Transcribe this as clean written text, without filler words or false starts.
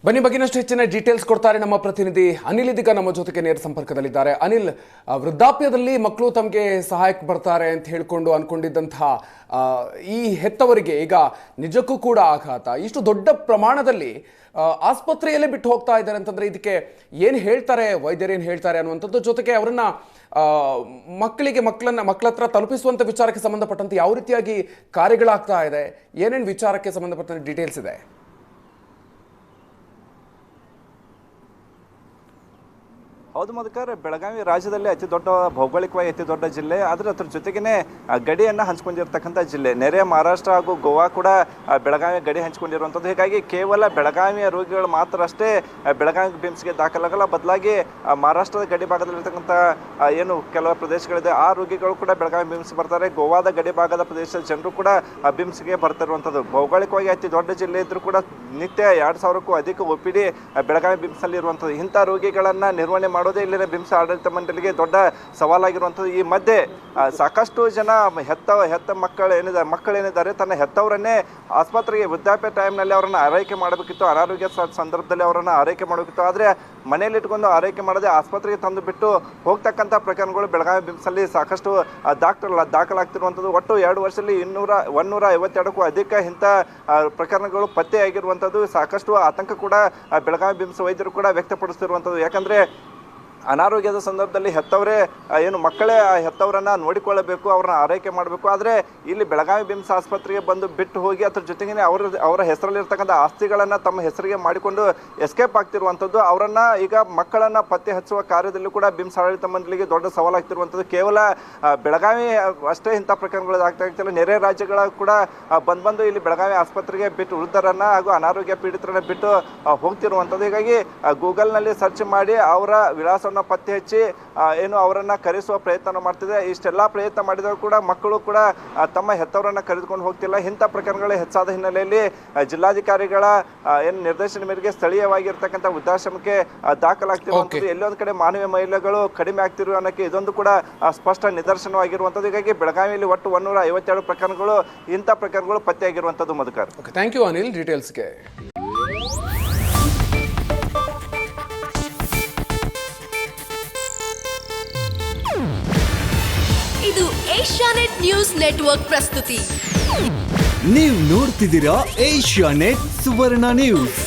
ಬನ್ನಿ ಬಗ್ಗಿನಷ್ಟು ಹೆಚ್ಚಿನ ಡೀಟೇಲ್ಸ್ ಕೊಡ್ತಾರೆ ನಮ್ಮ ಪ್ರತಿನಿಧಿ ಅನಿಲ್. ಇದೀಗ ನಮ್ಮ ಜೊತೆಗೆ ನೇರ ಸಂಪರ್ಕದಲ್ಲಿದ್ದಾರೆ. ಅನಿಲ್, ವೃದ್ಧಾಪ್ಯದಲ್ಲಿ ಮಕ್ಕಳು ತಮಗೆ ಸಹಾಯಕ್ಕೆ ಬರ್ತಾರೆ ಅಂತ ಹೇಳ್ಕೊಂಡು ಅನ್ಕೊಂಡಿದ್ದಂತಹ ಈ ಹೆತ್ತವರಿಗೆ ಈಗ ನಿಜಕ್ಕೂ ಕೂಡ ಆಘಾತ. ಇಷ್ಟು ದೊಡ್ಡ ಪ್ರಮಾಣದಲ್ಲಿ ಆಸ್ಪತ್ರೆಯಲ್ಲೇ ಬಿಟ್ಟು ಹೋಗ್ತಾ ಇದ್ದಾರೆ ಅಂತಂದ್ರೆ ಇದಕ್ಕೆ ಏನು ಹೇಳ್ತಾರೆ ವೈದ್ಯರು, ಏನು ಹೇಳ್ತಾರೆ ಅನ್ನುವಂಥದ್ದು, ಜೊತೆಗೆ ಅವರನ್ನ ಮಕ್ಕಳ ಹತ್ರ ತಲುಪಿಸುವಂಥ ವಿಚಾರಕ್ಕೆ ಸಂಬಂಧಪಟ್ಟಂತೆ ಯಾವ ರೀತಿಯಾಗಿ ಕಾರ್ಯಗಳಾಗ್ತಾ ಇದೆ, ಏನೇನು ವಿಚಾರಕ್ಕೆ ಸಂಬಂಧಪಟ್ಟಂತೆ ಡೀಟೇಲ್ಸ್ ಇದೆ? ಹೌದು ಮಧುಕರ್, ಬೆಳಗಾವಿ ರಾಜ್ಯದಲ್ಲಿ ಅತಿ ದೊಡ್ಡ ಭೌಗೋಳಿಕವಾಗಿ ಅತಿ ದೊಡ್ಡ ಜಿಲ್ಲೆ, ಆದರೆ ಅದ್ರ ಜೊತೆಗೇನೆ ಗಡಿಯನ್ನು ಹಂಚ್ಕೊಂಡಿರ್ತಕ್ಕಂಥ ಜಿಲ್ಲೆ. ನೆರೆಯ ಮಹಾರಾಷ್ಟ್ರ ಹಾಗೂ ಗೋವಾ ಕೂಡ ಬೆಳಗಾವಿ ಗಡಿ ಹಂಚ್ಕೊಂಡಿರುವಂಥದ್ದು. ಹೀಗಾಗಿ ಕೇವಲ ಬೆಳಗಾವಿಯ ರೋಗಿಗಳು ಮಾತ್ರ ಅಷ್ಟೇ ಬೆಳಗಾವಿ ಬಿಮ್ಸ್ಗೆ ದಾಖಲಾಗಲ್ಲ, ಬದಲಾಗಿ ಮಹಾರಾಷ್ಟ್ರದ ಗಡಿ ಭಾಗದಲ್ಲಿರ್ತಕ್ಕಂಥ ಏನು ಕೆಲವು ಪ್ರದೇಶಗಳಿದೆ ಆ ರೋಗಿಗಳು ಕೂಡ ಬೆಳಗಾವಿ ಬಿಮ್ಸ್ ಬರ್ತಾರೆ. ಗೋವಾದ ಗಡಿ ಭಾಗದ ಪ್ರದೇಶದ ಜನರು ಕೂಡ ಬಿಮ್ಸ್ಗೆ ಬರ್ತಿರುವಂಥದ್ದು. ಭೌಗೋಳಿಕವಾಗಿ ಅತಿ ದೊಡ್ಡ ಜಿಲ್ಲೆ ಇದ್ರೂ ಕೂಡ ನಿತ್ಯ 2000ಕ್ಕೂ ಅಧಿಕ OPD ಬೆಳಗಾವಿ ಬಿಮ್ಸಲ್ಲಿ ಇರುವಂಥದ್ದು. ಇಂಥ ರೋಗಿಗಳನ್ನು ನಿರ್ವಹಣೆ ಮಾಡೋದೇ ಇಲ್ಲಿನ ಬಿಮ್ಸ್ ಆಡಳಿತ ಮಂಡಳಿಗೆ ದೊಡ್ಡ ಸವಾಲಾಗಿರುವಂಥದ್ದು. ಈ ಮಧ್ಯೆ ಸಾಕಷ್ಟು ಜನ ಹೆತ್ತ ಮಕ್ಕಳೇನಿದ್ದಾರೆ ತನ್ನ ಹೆತ್ತವರನ್ನೇ ಆಸ್ಪತ್ರೆಗೆ ವೃದ್ಧಾಪ್ಯ ಟೈಮ್ನಲ್ಲಿ ಅವರನ್ನು ಆರೈಕೆ ಮಾಡಬೇಕಿತ್ತು, ಅನಾರೋಗ್ಯ ಸಂದರ್ಭದಲ್ಲಿ ಅವರನ್ನು ಆರೈಕೆ ಮಾಡಬೇಕಿತ್ತು. ಆದರೆ ಮನೆಯಲ್ಲಿ ಇಟ್ಕೊಂಡು ಆರೈಕೆ ಮಾಡದೆ ಆಸ್ಪತ್ರೆಗೆ ತಂದು ಬಿಟ್ಟು ಹೋಗ್ತಕ್ಕಂಥ ಪ್ರಕರಣಗಳು ಬೆಳಗಾವಿ ಬಿಮ್ಸಲ್ಲಿ ಸಾಕಷ್ಟು ದಾಖಲಾಗ್ತಿರುವಂಥದ್ದು. ಒಟ್ಟು 2 ವರ್ಷದಲ್ಲಿ 152ಕ್ಕೂ ಅಧಿಕ ಇಂಥ ಪ್ರಕರಣಗಳು ಪತ್ತೆಯಾಗಿರುವಂಥದ್ದು. ಸಾಕಷ್ಟು ಆತಂಕ ಕೂಡ ಬೆಳಗಾವಿ ಬಿಮ್ಸ್ ವೈದ್ಯರು ಕೂಡ ವ್ಯಕ್ತಪಡಿಸ್ತಿರುವಂಥದ್ದು. ಯಾಕಂದರೆ ಅನಾರೋಗ್ಯದ ಸಂದರ್ಭದಲ್ಲಿ ಹೆತ್ತವರೇ ಏನು ಮಕ್ಕಳೇ ಹೆತ್ತವರನ್ನು ನೋಡಿಕೊಳ್ಳಬೇಕು, ಅವ್ರನ್ನ ಆರೈಕೆ ಮಾಡಬೇಕು. ಆದರೆ ಇಲ್ಲಿ ಬೆಳಗಾವಿ ಬಿಮ್ಸ್ ಆಸ್ಪತ್ರೆಗೆ ಬಂದು ಬಿಟ್ಟು ಹೋಗಿ ಅದ್ರ ಜೊತೆಗೇ ಅವರ ಹೆಸರಲ್ಲಿರ್ತಕ್ಕಂಥ ಆಸ್ತಿಗಳನ್ನು ತಮ್ಮ ಹೆಸರಿಗೆ ಮಾಡಿಕೊಂಡು ಎಸ್ಕೇಪ್ ಆಗ್ತಿರುವಂಥದ್ದು. ಅವರನ್ನು ಈಗ ಮಕ್ಕಳನ್ನು ಪತ್ತೆ ಹಚ್ಚುವ ಕಾರ್ಯದಲ್ಲೂ ಕೂಡ ಬಿಮ್ಸ್ ಆಡಳಿತ ಮಂಡಳಿಗೆ ದೊಡ್ಡ ಸವಾಲಾಗ್ತಿರುವಂಥದ್ದು. ಕೇವಲ ಬೆಳಗಾವಿ ಅಷ್ಟೇ ಇಂಥ ಪ್ರಕರಣಗಳು ಆಗ್ತಿಲ್ಲ, ನೆರೆ ರಾಜ್ಯಗಳ ಕೂಡ ಬಂದು ಇಲ್ಲಿ ಬೆಳಗಾವಿ ಆಸ್ಪತ್ರೆಗೆ ಬಿಟ್ಟು ವೃದ್ಧರನ್ನು ಹಾಗೂ ಅನಾರೋಗ್ಯ ಪೀಡಿತರನ್ನು ಬಿಟ್ಟು ಹೋಗ್ತಿರುವಂಥದ್ದು. ಹೀಗಾಗಿ ಗೂಗಲ್ನಲ್ಲಿ ಸರ್ಚ್ ಮಾಡಿ ಅವರ ವಿಳಾಸ ಪತ್ತೆ ಹಚ್ಚಿ ಏನು ಅವರನ್ನ ಕರೆಸುವ ಪ್ರಯತ್ನ ಮಾಡ್ತಿದೆ. ಇಷ್ಟೆಲ್ಲ ಪ್ರಯತ್ನ ಮಾಡಿದರೂ ಕೂಡ ಮಕ್ಕಳು ಕೂಡ ತಮ್ಮ ಹೆತ್ತವರನ್ನ ಕರೆದುಕೊಂಡು ಹೋಗ್ತಿಲ್ಲ. ಇಂಥ ಪ್ರಕರಣಗಳು ಹೆಚ್ಚಾದ ಹಿನ್ನೆಲೆಯಲ್ಲಿ ಜಿಲ್ಲಾಧಿಕಾರಿಗಳ ಏನು ನಿರ್ದೇಶನ ಮೇರೆಗೆ ಸ್ಥಳೀಯವಾಗಿರ್ತಕ್ಕಂಥ ವೃದ್ಧಾಶ್ರಮಕ್ಕೆ ದಾಖಲಾಗ್ತಿರುವಂಥದ್ದು. ಎಲ್ಲೊಂದು ಕಡೆ ಮಾನವೀಯ ಮೌಲ್ಯಗಳು ಕಡಿಮೆ ಆಗ್ತಿರುವ ಅನ್ನೋಕ್ಕೆ ಇದೊಂದು ಕೂಡ ಸ್ಪಷ್ಟ ನಿದರ್ಶನವಾಗಿರುವಂಥದ್ದು. ಹೀಗಾಗಿ ಬೆಳಗಾವಿಯಲ್ಲಿ ಒಟ್ಟು 152 ಪ್ರಕರಣಗಳು ಇಂಥ ಪ್ರಕರಣಗಳು ಪತ್ತೆಯಾಗಿರುವಂಥದ್ದು. ಮಧುಕರ್, ಥ್ಯಾಂಕ್ ಯು ಅನಿಲ್ ಡೀಟೇಲ್ಸ್ಗೆ. ಇದು ಏಷ್ಯಾನೆಟ್ ನ್ಯೂಸ್ ನೆಟ್ವರ್ಕ್ ಪ್ರಸ್ತುತಿ. ನೀವು ನೋಡ್ತಿದ್ದೀರಾ ಏಷ್ಯಾನೆಟ್ ಸುವರ್ಣ ನ್ಯೂಸ್.